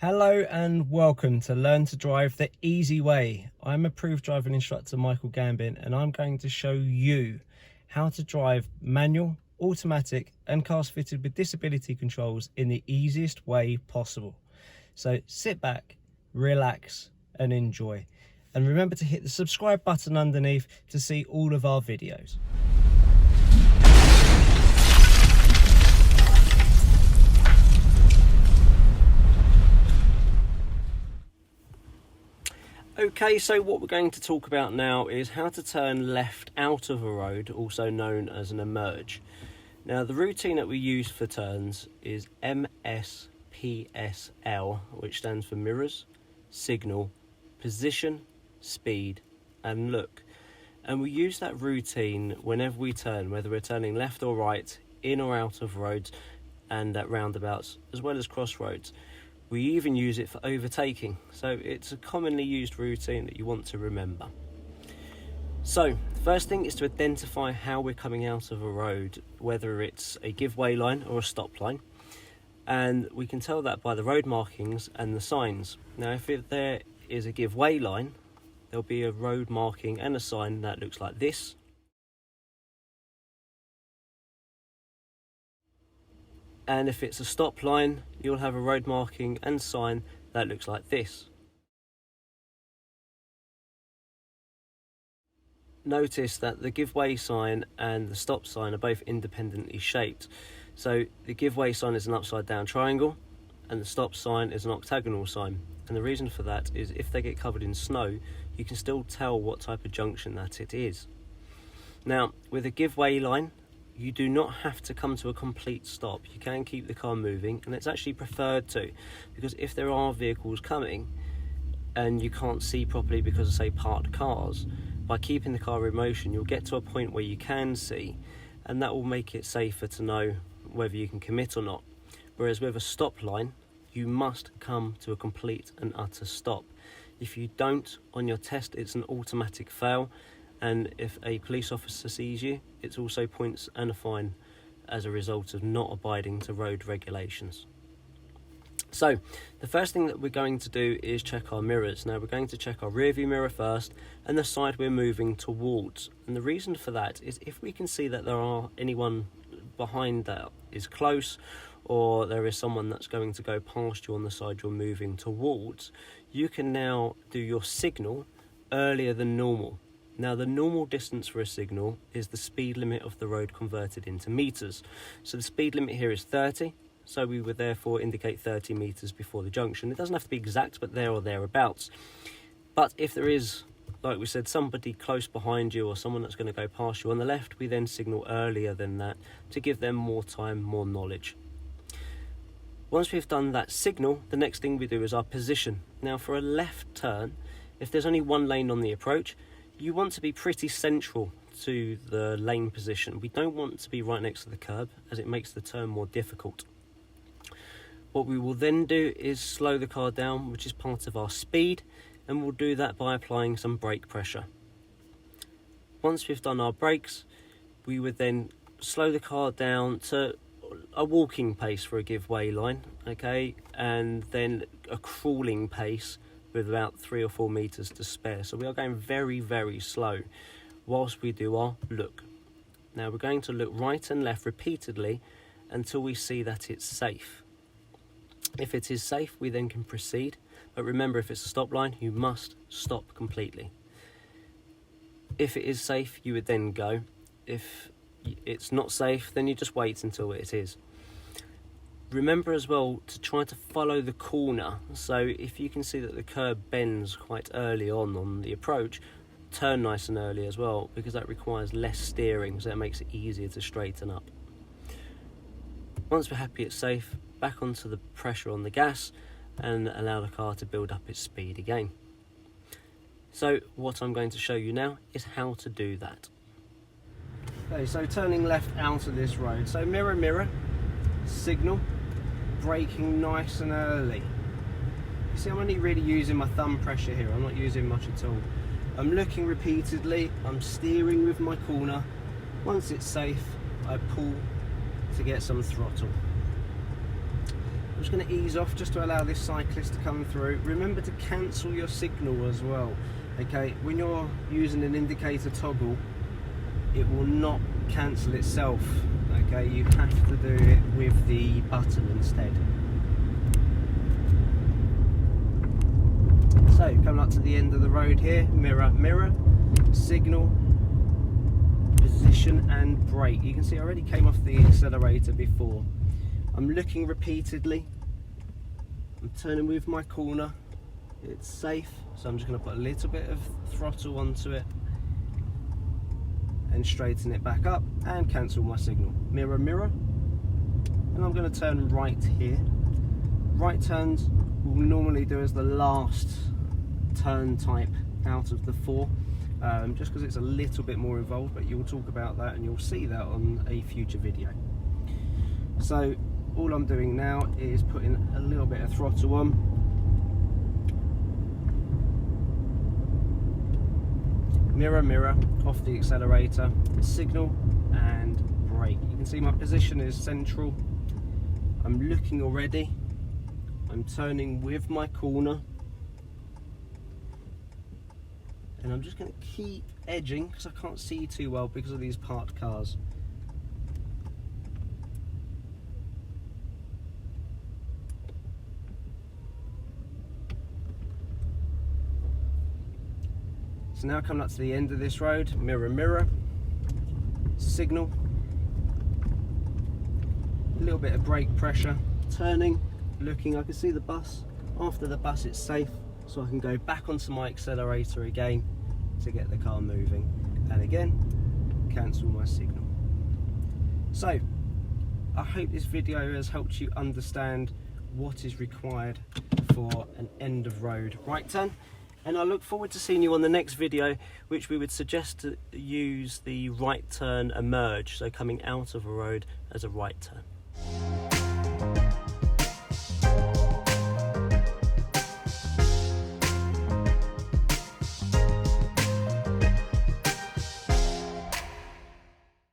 Hello and welcome to Learn to Drive the Easy Way. I'm approved driving instructor Michael Gambin, and I'm going to show you how to drive manual, automatic and cars fitted with disability controls in the easiest way possible. So sit back, relax and enjoy. And remember to hit the subscribe button underneath to see all of our videos. Okay, so what we're going to talk about now is how to turn left out of a road, also known as an emerge. Now, the routine that we use for turns is MSPSL, which stands for mirrors, signal, position, speed, and look. And we use that routine whenever we turn, whether we're turning left or right, in or out of roads, and at roundabouts, as well as crossroads. We even use it for overtaking, so it's a commonly used routine that you want to remember. So, the first thing is to identify how we're coming out of a road, whether it's a give way line or a stop line, and we can tell that by the road markings and the signs. Now, if there is a give way line, there'll be a road marking and a sign that looks like this. And if it's a stop line, you'll have a road marking and sign that looks like this. Notice that the give way sign and the stop sign are both independently shaped. So the give way sign is an upside down triangle and the stop sign is an octagonal sign. And the reason for that is if they get covered in snow, you can still tell what type of junction that it is. Now, with a give way line, you do not have to come to a complete stop. You can keep the car moving, and it's actually preferred to, because if there are vehicles coming and you can't see properly because of, say, parked cars, by keeping the car in motion, you'll get to a point where you can see, and that will make it safer to know whether you can commit or not. Whereas with a stop line, you must come to a complete and utter stop. If you don't, on your test, it's an automatic fail. And if a police officer sees you, it's also points and a fine as a result of not abiding to road regulations. So, the first thing that we're going to do is check our mirrors. Now, we're going to check our rear view mirror first and the side we're moving towards. And the reason for that is if we can see that there are anyone behind that is close, or there is someone that's going to go past you on the side you're moving towards, you can now do your signal earlier than normal. Now, the normal distance for a signal is the speed limit of the road converted into meters. So the speed limit here is 30, so we would therefore indicate 30 meters before the junction. It doesn't have to be exact, but there or thereabouts. But if there is, like we said, somebody close behind you or someone that's going to go past you on the left, we then signal earlier than that to give them more time, more knowledge. Once we've done that signal, the next thing we do is our position. Now, for a left turn, if there's only one lane on the approach, you want to be pretty central to the lane position. We don't want to be right next to the curb, as it makes the turn more difficult. What we will then do is slow the car down, which is part of our speed, and we'll do that by applying some brake pressure. Once we've done our brakes, we would then slow the car down to a walking pace for a give way line, okay, and then a crawling pace with about 3 or 4 meters to spare. So we are going very, very slow whilst we do our look. Now we're going to look right and left repeatedly until we see that it's safe. If it is safe, we then can proceed. But remember, if it's a stop line, you must stop completely. If it is safe, you would then go. If it's not safe, then you just wait until it is. Remember as well to try to follow the corner. So if you can see that the curb bends quite early on the approach, turn nice and early as well, because that requires less steering, so it makes it easier to straighten up. Once we're happy it's safe, back onto the pressure on the gas and allow the car to build up its speed again. So what I'm going to show you now is how to do that. Okay, so turning left out of this road. So mirror, mirror, signal, braking nice and early. You see, I'm only really using my thumb pressure here. I'm not using much at all. I'm looking repeatedly, I'm steering with my corner. Once it's safe, I pull to get some throttle. I'm just going to ease off just to allow this cyclist to come through. Remember to cancel your signal as well. Okay, when you're using an indicator toggle, it will not cancel itself. Okay, you have to do it with the button instead. So, coming up to the end of the road here, mirror, mirror, signal, position and brake. You can see I already came off the accelerator before. I'm looking repeatedly, I'm turning with my corner, it's safe, so I'm just going to put a little bit of throttle onto it and straighten it back up and cancel my signal. Mirror, mirror, and I'm going to turn right here. Right turns we'll normally do as the last turn type out of the four, just because it's a little bit more involved, but you'll talk about that and you'll see that on a future video. So all I'm doing now is putting a little bit of throttle on. Mirror, mirror, off the accelerator, signal and brake. You can see my position is central. I'm looking already. I'm turning with my corner. And I'm just going to keep edging because I can't see too well because of these parked cars. So now coming up to the end of this road, mirror, mirror, signal, a little bit of brake pressure, turning, looking, I can see the bus. After the bus it's safe, so I can go back onto my accelerator again to get the car moving. And again, cancel my signal. So, I hope this video has helped you understand what is required for an end of road right turn. And I look forward to seeing you on the next video, which we would suggest to use the right turn emerge, so coming out of a road as a right turn.